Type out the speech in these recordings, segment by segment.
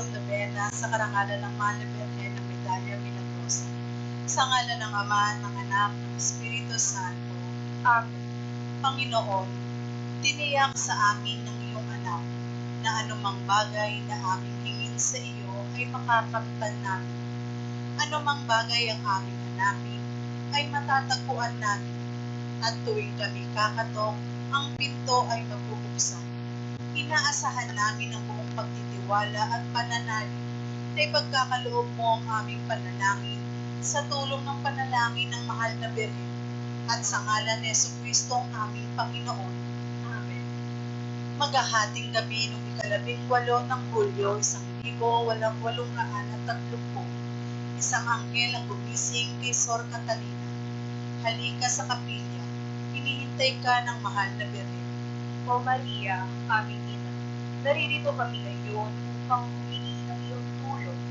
Novena sa karangalan ng Mahal na Birhen ng Medalla Milagrosa. Sa ngalan ng Ama, ng Anak, ng Espiritu Santo. Amen. Panginoon, tiniyak sa amin ng iyong anak na anumang bagay na aming hingin sa iyo ay makakamtan namin. Anumang bagay ang aming hanapin ay matatagpuan namin. At tuwing kami kakatok, ang pinto ay mabubuksan. Inaasahan namin ang buong pagtitiwala at pananalig na ipagkakaloob mo ang aming panalangin sa tulong ng panalangin ng Mahal na Birhen at sa ngalan ni Jesucristo ang aming Panginoon. Amen. Maghahating gabi noong 18 ng Hulyo, 1830, isang anghel ang gumising kay Sor Catalina. Halika sa kapilya, hinihintay ka ng Mahal na Birhen. O Maria, aming ina, naririto kami ngayon upang humingi ng iyong tulong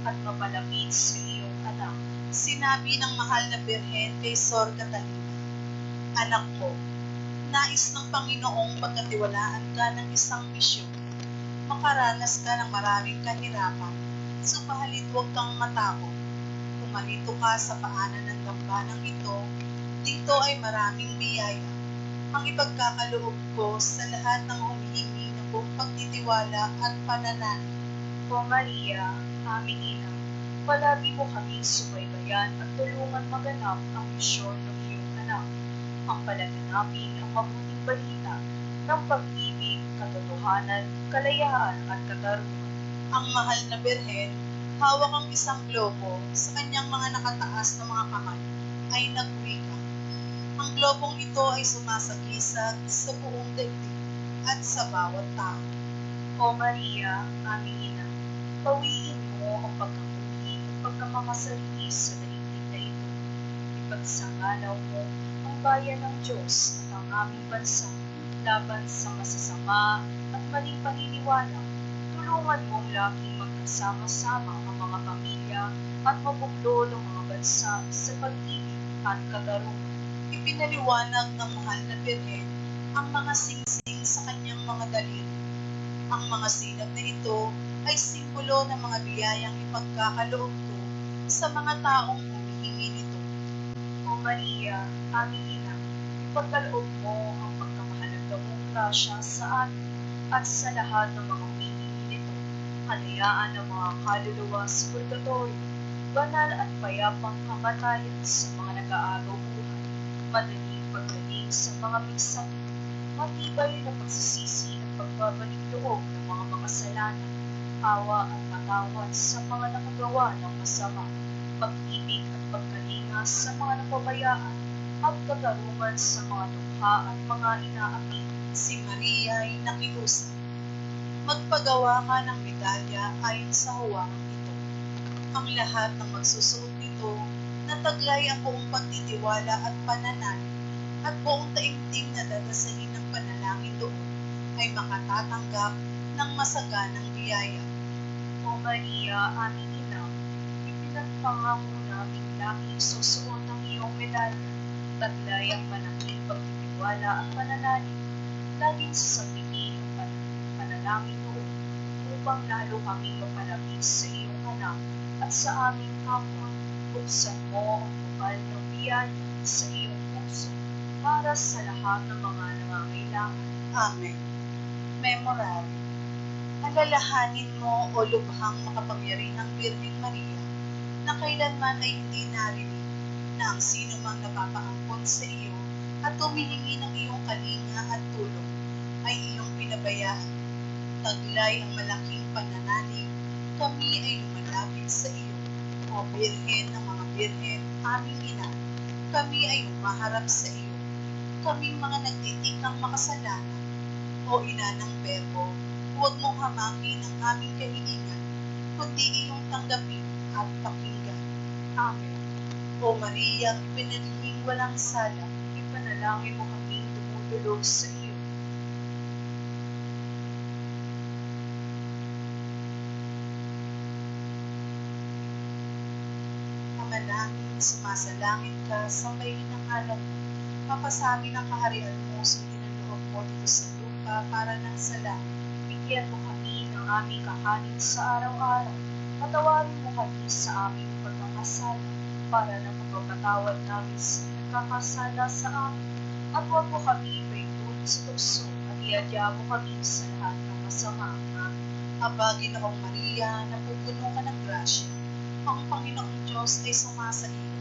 at mapalapit sa iyong anak. Sinabi ng Mahal na Birhen kay Sor Catalina, Anak ko, nais ng Panginoong pagkatiwalaan ka ng isang misyon. Makaranas ka ng maraming kahirapan, subalit huwag kang matakot. Kumalito ka sa paanan ng gambanang ito, dito ay maraming biyaya. Ang ipagkakaloob ko sa lahat ng humihingi ng buong pagtitiwala at pananalig. O Maria, aming ina, palagi mo kaming subaybayan at tulungan maganap ang misyon ng iyong anak. Ang palaganapin ang mabuting balita ng pag-ibig, katotohanan, kalayaan at katarungan. Ang Mahal na Birhen, hawak ang isang globo sa kanyang mga nakataas na mga kamay, ay nagwika. Ang globong ito ay sumasagisag sa buong daigdig at sa bawat tao. O Maria, aming ina, pawiin mo ang pagkakuhi at pagkamakasarili sa daigdig na ito. Ipagsangalaw mo ang bayan ng Diyos at ang aming bansa laban sa masasama at maling paniniwala. Tulungan mong laging magkasama-sama ang mga pamilya at mabuklod ang mga bansa sa pag-ibig at katarungan. Ipinaliwanag ng Mahal na Birhen ang mga singsing sa kanyang mga daliri. Ang mga sinag na ito ay simbolo ng mga biyayang ipagkakaloob ko sa mga taong humihingi nito. O Maria, aming ina, ipagkaloob mo ang pagkamahalaga mong grasya sa amin at sa lahat ng mga humihingi nito. Kalayaan ng mga kaluluwa sa purgatorio, banal at payapang kamatayan sa mga nag-aagaw buhay, madaling pagdating sa mga pigsakit, matibay na pagsisisi at pagbabalik loob ng mga makasalanan, awa at patawad sa mga nakagawa ng masama, pag-ibig at pagkalinga sa mga napabayaan, at katarungan sa mga dukha at mga inaapi. Si Maria ay nakiusap. Magpagawa ka ng medalya ayon sa huwangan ito. Ang lahat ng magsusuot nito nataglay ang buong pagtitiwala at pananalig at buong taimtim na dadasalin ng panalangin doon ay makatatanggap ng masaganang biyaya. O Maria, aming ina, ipinagpangako namin laging susuot ang iyong medalya, taglay ang malaking pagtitiwala at pananalig, laging sasabihin ang panalangin doon upang lalo kaming mapalapit sa iyong anak at sa aming kapwa. Buksan mo ang bukal ng biyaya sa iyong puso para sa lahat ng mga nangangailangan. Amen. Memorare. Alalahanin mo o lubhang makapangyarihang Birhen Maria na kailanman ay hindi narinig na ang sino mang napapaampon sa iyo at humihingi ng iyong kalinga at tulong ay iyong pinabayaan. Taglay ang malaking pananalig, kami ay lumalapit sa iyo. O Birhen ng mga Birhen, aming ina, kami ay umaharap sa iyo. Kaming mga nagtitikang makasalanan, o ina ng Berbo, huwag mong hamakin ang aming kahilingan, kundi iyong tanggapin at pakinggan. Amen. O Maria, pinalihing walang sala, Ipanalangin mo kaming dumudulog sa iyo. Manalangin, sumasalangit ka, sambahin ang ngalan mo, mapasabi ng kaharian mo, sundin ang loob mo dito sa lupa para nang sa langit. Bigyan mo kami ng aming kakanin sa araw-araw. Patawarin mo kami sa aming pagkakasala para na mapapatawad namin sa nagkakasala sa amin. At huwag mo kami ipaintulot sa tukso at iadya mo kami sa lahat ng masama. Amen. Aba, Ginoong Maria, napupuno ka ng grasya. Ang Panginoong Diyos ay sumasa iyo.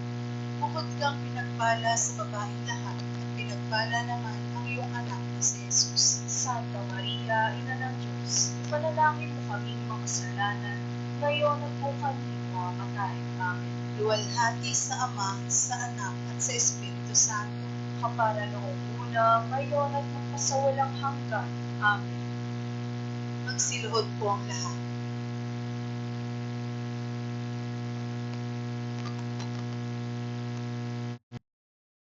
Bukod kang pinagpala sa babaeng lahat, at pinagpala naman ang iyong anak na si Jesus. Santa Maria, Ina ng Diyos, ipanalangin mo kaming makasalanan, ngayon at kung kami mamatay. Amen. Luwalhati sa Ama, sa Anak, at sa Espiritu Santo. Kapara noong una, ngayon at magpasawalang hanggan. Amen. Magsiluhod po ang lahat.